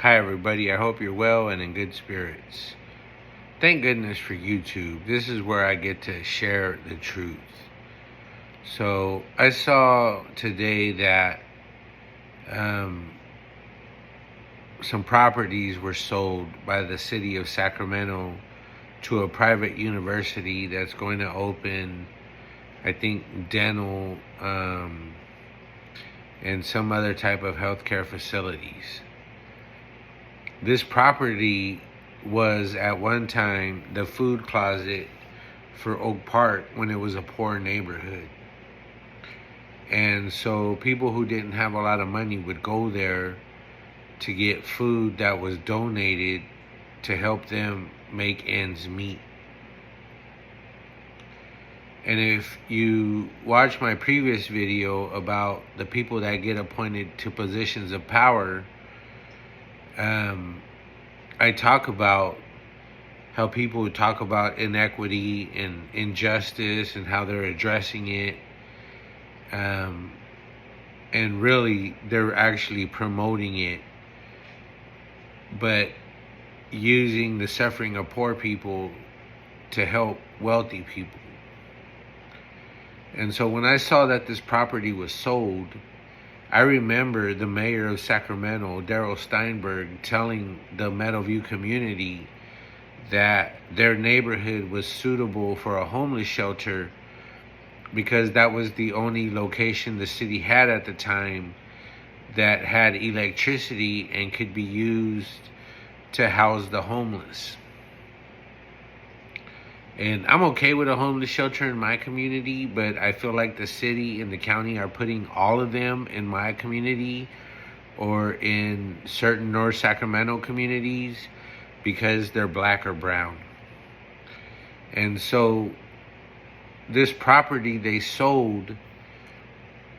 Hi everybody, I hope you're well and in good spirits. Thank goodness for YouTube. This is where I get to share the truth. So I saw today that some properties were sold by the city of Sacramento to a private university that's going to open, I think, dental and some other type of healthcare facilities. This property was at one time the food closet for Oak Park when it was a poor neighborhood. And so people who didn't have a lot of money would go there to get food that was donated to help them make ends meet. And if you watch my previous video about the people that get appointed to positions of power, I talk about how people talk about inequity and injustice and how they're addressing it. And really, they're actually promoting it, but using the suffering of poor people to help wealthy people. And so when I saw that this property was sold, I remember the mayor of Sacramento, Darrell Steinberg, telling the Meadowview community that their neighborhood was suitable for a homeless shelter because that was the only location the city had at the time that had electricity and could be used to house the homeless. And I'm okay with a homeless shelter in my community, but I feel like the city and the county are putting all of them in my community or in certain North Sacramento communities because they're black or brown. And so this property they sold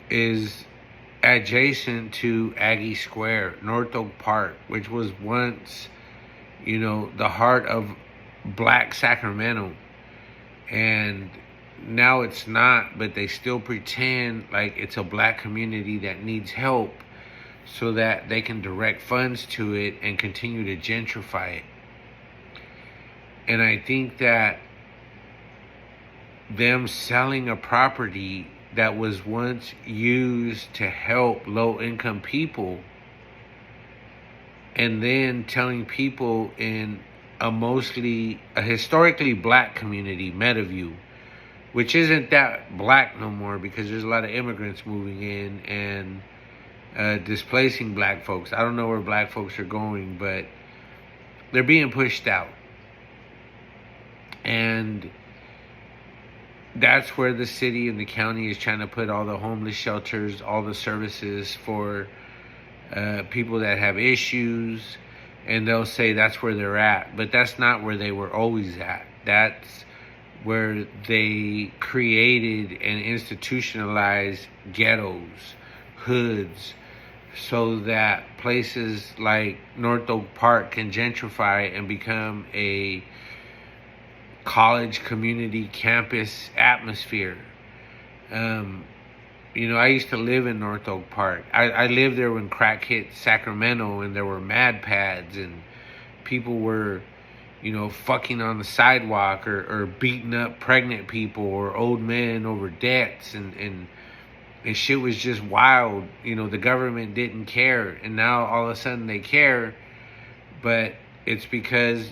is adjacent to Aggie Square, North Oak Park, which was once, the heart of black Sacramento. And now it's not, but they still pretend like it's a black community that needs help so that they can direct funds to it and continue to gentrify it. And I think that them selling a property that was once used to help low-income people and then telling people in a historically black community, Meadowview, which isn't that black no more because there's a lot of immigrants moving in and displacing black folks. I don't know where black folks are going, but they're being pushed out. And that's where the city and the county is trying to put all the homeless shelters, all the services for people that have issues. And they'll say that's where they're at. But that's not where they were always at. That's where they created and institutionalized ghettos, hoods, so that places like North Oak Park can gentrify and become a college community campus atmosphere. I used to live in North Oak Park. I lived there when crack hit Sacramento and there were mad pads and people were, fucking on the sidewalk or beating up pregnant people or old men over debts and shit was just wild. The government didn't care, and now all of a sudden they care, but it's because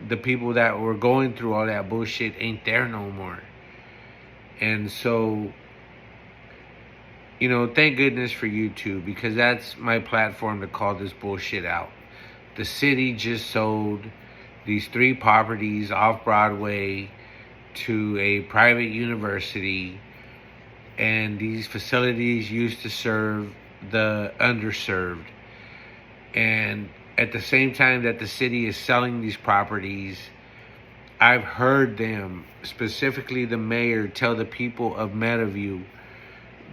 the people that were going through all that bullshit ain't there no more. And so, thank goodness for YouTube, because that's my platform to call this bullshit out. The city just sold these 3 properties off Broadway to a private university, and these facilities used to serve the underserved. And at the same time that the city is selling these properties, I've heard them, specifically the mayor, tell the people of Meadowview,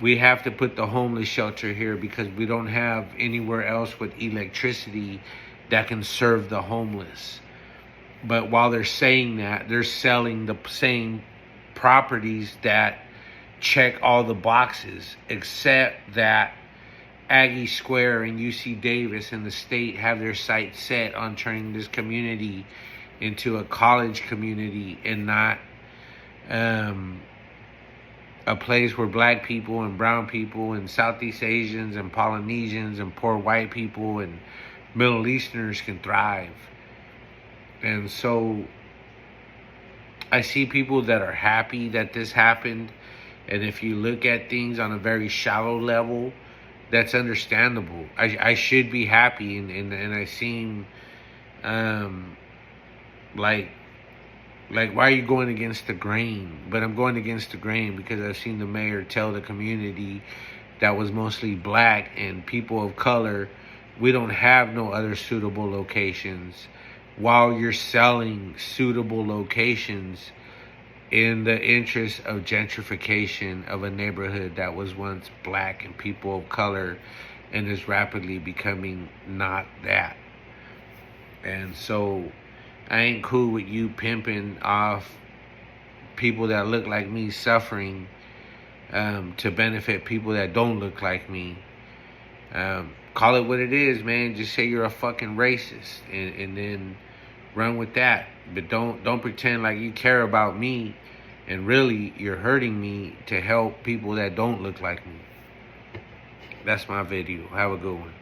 we have to put the homeless shelter here because we don't have anywhere else with electricity that can serve the homeless. But while they're saying that, they're selling the same properties that check all the boxes, except that Aggie Square and UC Davis and the state have their sights set on turning this community into a college community and not a place where black people and brown people and Southeast Asians and Polynesians and poor white people and Middle Easterners can thrive. And so I see people that are happy that this happened. And if you look at things on a very shallow level, that's understandable. I should be happy, and I seem like why are you going against the grain? But I'm going against the grain because I've seen the mayor tell the community that was mostly black and people of color, we don't have no other suitable locations, while you're selling suitable locations in the interest of gentrification of a neighborhood that was once black and people of color and is rapidly becoming not that. And so I ain't cool with you pimping off people that look like me suffering to benefit people that don't look like me. Call it what it is, man. Just say you're a fucking racist and then run with that. But don't pretend like you care about me and really you're hurting me to help people that don't look like me. That's my video. Have a good one.